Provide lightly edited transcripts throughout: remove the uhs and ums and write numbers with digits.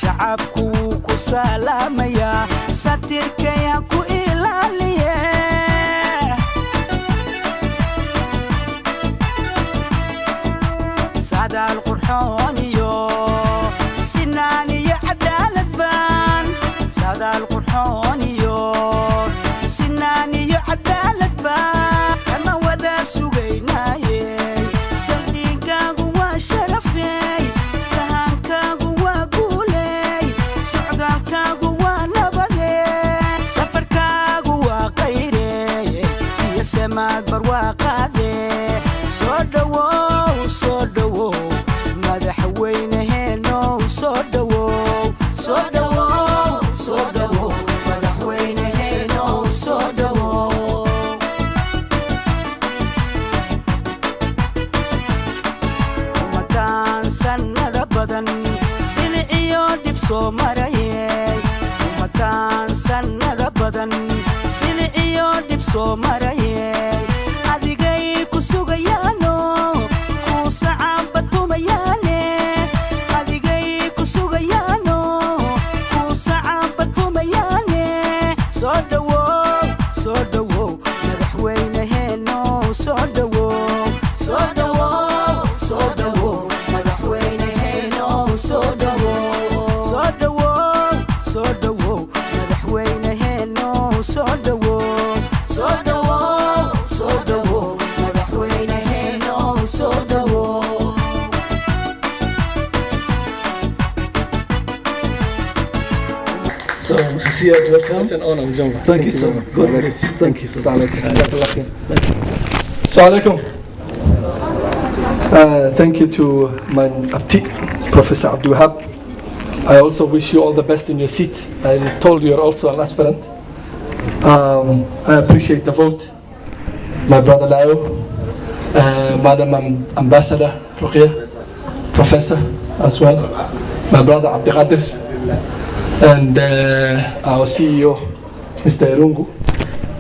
shacabku ku salaamaya satirkaya ku ilaaliye سعدال قرحونيو سناني عدالة بان سعدال قرحونيو سناني عدالة بان كما ودا سوغيناي سلدينكا قوا شرفي سهانكا قوا قولي سعدالكا قوا نبدي سفركا قوا قيري يا سماك برواقادي صدوو madaxweynaheeno صدوو madaxweynaheeno صدوو umataan sanada badan silciyo dib soo marayay umataan sanada badan silciyo dib soo marayay adigay ku sugayaano sacabatumayane adigay ku sugayaano ku sacabatumayane soo dhawow madaxweynaheeno soo dhawow madaxweynaheeno soo dhawow madaxweynaheeno soo dhawow madaxweynaheeno soo dhawow So, Mr. Siad, welcome. It's an honor, John. Thank you so much. God bless you. Thank you so much. Assalamualaikum. Thank you to my abti, Professor Abdul Wahab. I also wish you all the best in your seat. I'm told you're also an aspirant. I appreciate the vote. My brother Lao, Madam Ambassador Ruqya, Professor as well, my brother Abdi Qadir, and our CEO, Mr. Irungu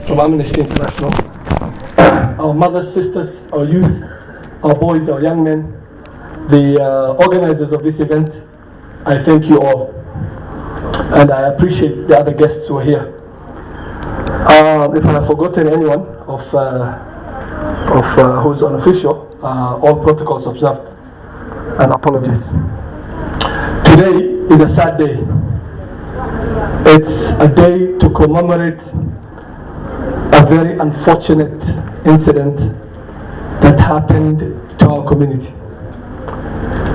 from Amnesty International, our mothers, sisters, our youth, our boys, our young men, the organizers of this event. I thank you all, and I appreciate the other guests who are here. If I have forgotten anyone of who's unofficial, all protocols observed, and apologies. Today is a sad day. It's a day to commemorate a very unfortunate incident that happened to our community.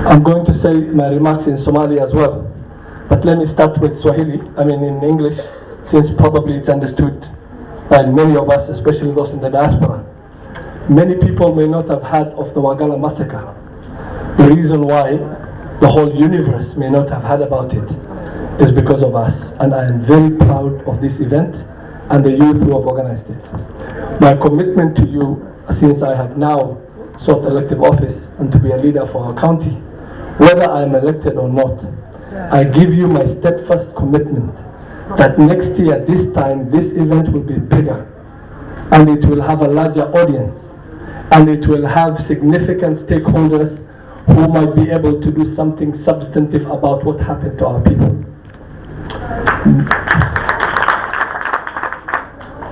I'm going to say my remarks in Somali as well, but let me start with Swahili, in English, since probably it's understood by many of us, especially those in the diaspora. Many people may not have heard of the Wagalla massacre. The reason why the whole universe may not have heard about it is because of us, and I am very proud of this event and the youth who have organized it. My commitment to you, since I have now sought elective office and to be a leader for our county, whether I am elected or not, I give you my steadfast commitment that next year, this time, this event will be bigger, and it will have a larger audience, and it will have significant stakeholders who might be able to do something substantive about what happened to our people.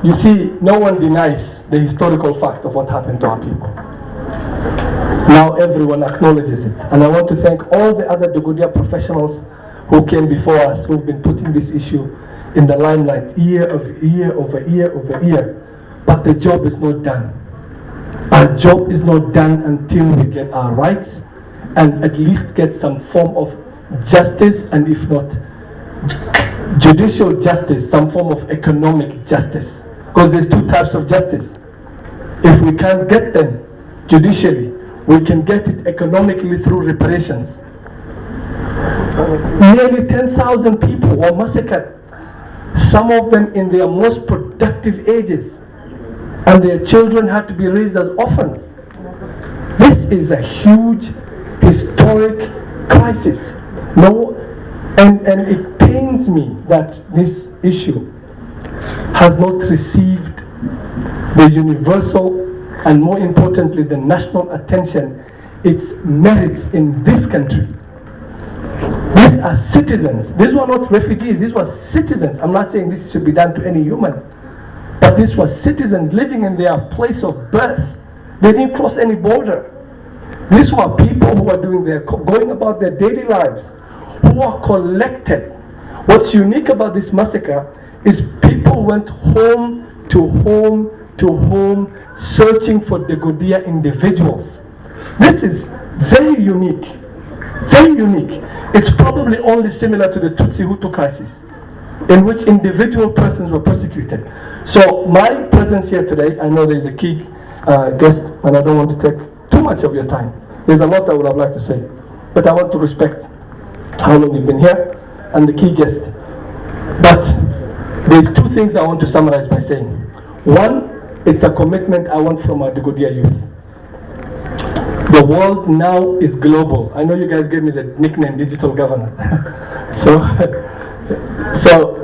You see, no one denies the historical fact of what happened to our people. Now everyone acknowledges it. And I want to thank all the other Dogodia professionals who came before us, who've been putting this issue in the limelight year over year over year over year. But the job is not done. Our job is not done until we get our rights and at least get some form of justice, and if not judicial justice, some form of economic justice. Because there's two types of justice. If we can't get them judicially, we can get it economically through reparations. Nearly 10,000 people were massacred, some of them in their most productive ages, and their children had to be raised as orphans. This is a huge historic crisis. And it pains me that this issue has not received the universal and, more importantly, the national attention it merits in this country. These are citizens. These were not refugees. These were citizens. I'm not saying this should be done to any human. But these were citizens living in their place of birth. They didn't cross any border. These were people who were going about their daily lives, who were collected. What's unique about this massacre is people went home to home to home searching for the Godia individuals. This is very unique. Very unique. It's probably only similar to the Tutsi-Hutu crisis, in which individual persons were persecuted. So my presence here today, I know there's a key guest, and I don't want to take too much of your time. There's a lot I would have liked to say, but I want to respect how long you've been here and the key guest. But there's two things I want to summarize by saying. One, it's a commitment I want from our Dugodia youth. The world now is global. I know you guys gave me the nickname Digital Governor. So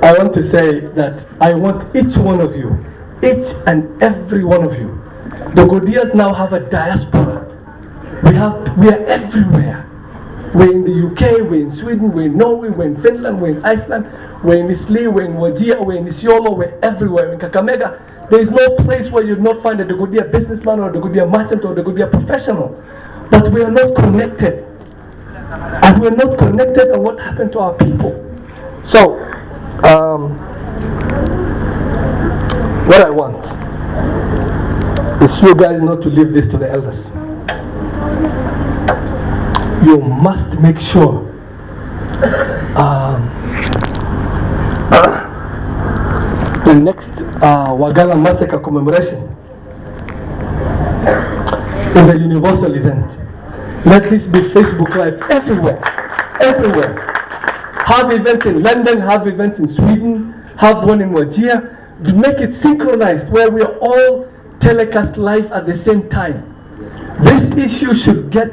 I want to say that I want each one of you, each and every one of you. The Godias now have a diaspora. We are everywhere. We're in the UK, we're in Sweden, we're in Norway, we're in Finland, we're in Iceland, we're in Isli, we're in Wajir, we're in Isiolo, we're everywhere, we're in Kakamega. There is no place where you'd not find a Dogodia businessman or a Dogodia merchant or a Dogodia professional. But we are not connected. And we're not connected on what happened to our people. So, what I want is you guys not to leave this to the elders. You must make sure the next Wagalla massacre commemoration is a universal event. Let this be Facebook Live everywhere, everywhere. Have events in London, have events in Sweden, have one in Wajir. Make it synchronized where we are all telecast live at the same time. This issue should get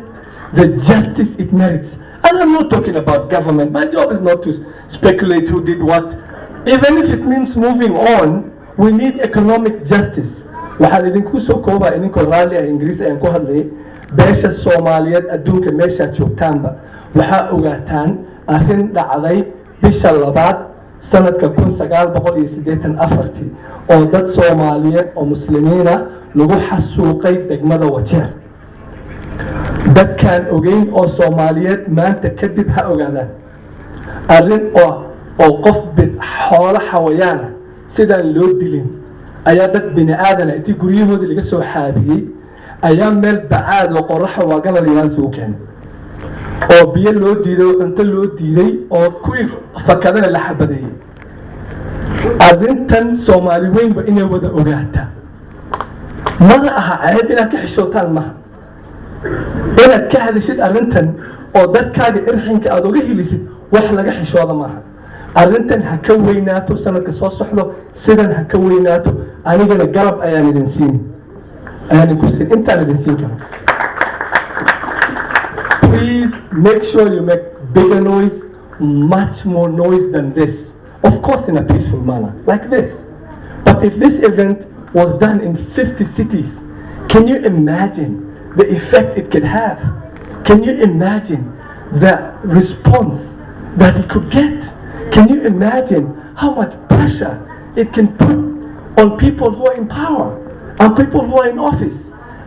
the justice it merits. And I'm not talking about government. My job is not to speculate who did what. Even if it means moving on, we need economic justice. waxaa idinku soo kooba idinkoo raalli ah Ingiriis ayaan ku hadlayay beesha Soomaaliyeed adduunka meesha joogtaanba waxaa ogaataan arrin dhacday bisha 2 sanadka 1984 oo dad Soomaaliyeed oo muslimiina lagu xasuuqay degmada Wajeer. dadkaan ogeyn oo Soomaaliyeed maanta kadib ha ogaadaan arrin oo qof xoolo xawayaan sidaan loo dilin ayaa dad bini aadan intii guryahoodii laga soo xaabiyay ayaa meel bacaad oo qorax wagalla liiban soo keenay oo biyo loo diiday cunto loo diiday oo kuwii fakadana la xabadeeyay. arrintan Soomaali weynba inay wada ogaataa mana aha ceeb inaad ka xishootaan maaha inaad ka hadashid arrintan oo dadkaaga irxinka aad uga helisid wax laga xishooda maaha. arrintan ha ka weynaato sanadka soo socdo sidan ha ka weynaato anigana garab ayaan idin siin intaan idin siin karo. Please make sure you make bigger noise, much more noise than this. Of course in a peaceful manner, like this. But if this event was done in 50 cities, can you imagine the effect it could have? Can you imagine the response that it could get? Can you imagine how much pressure it can put on people who are in power and people who are in office?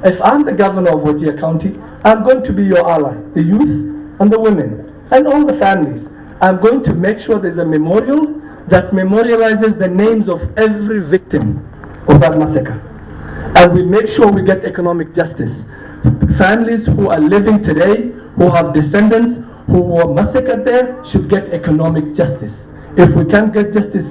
If I'm the governor of Wajir County, I'm going to be your ally, the youth and the women and all the families. I'm going to make sure there's a memorial that memorializes the names of every victim of that massacre. And we make sure we get economic justice. Families who are living today, who have descendants who were massacred there, should get economic justice. If we can't get justice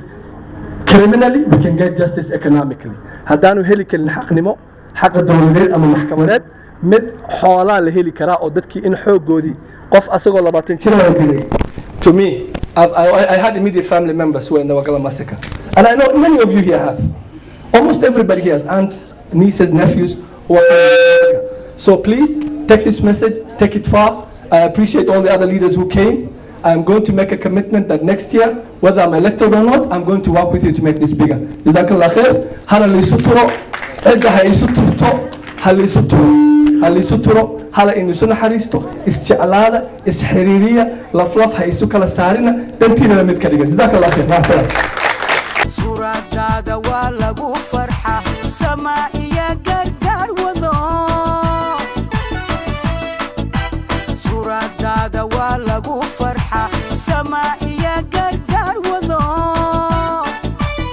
criminally, we can get justice economically. Haddaanu heli karin xaqnimo, xaqa dowladeed ama maxkamadeed, mid xoolaa la heli karaa oo dadkii in xooggoodii qof asagoo 20 jir ah dilay. To me, I had immediate family members who were in the Wagalla massacre. And I know many of you here have. Almost everybody here has aunts, nieces, nephews who are in the massacre. So please, take this message, take it far. I appreciate all the other leaders who came. I'm going to make a commitment that next year, whether I'm elected or not, I'm going to work with you to make this bigger. Jazakallah khair. Hana li suturo, edda ha isuturo, ha li suturo. هل يسطروا هل إنه سنة حريستو استعلاده إسحريرية لفلف هيسو كلا سارنا دنتينا لمتكلم جزاك الله خير مع السلامة suuradaada waa lagu farxa samaa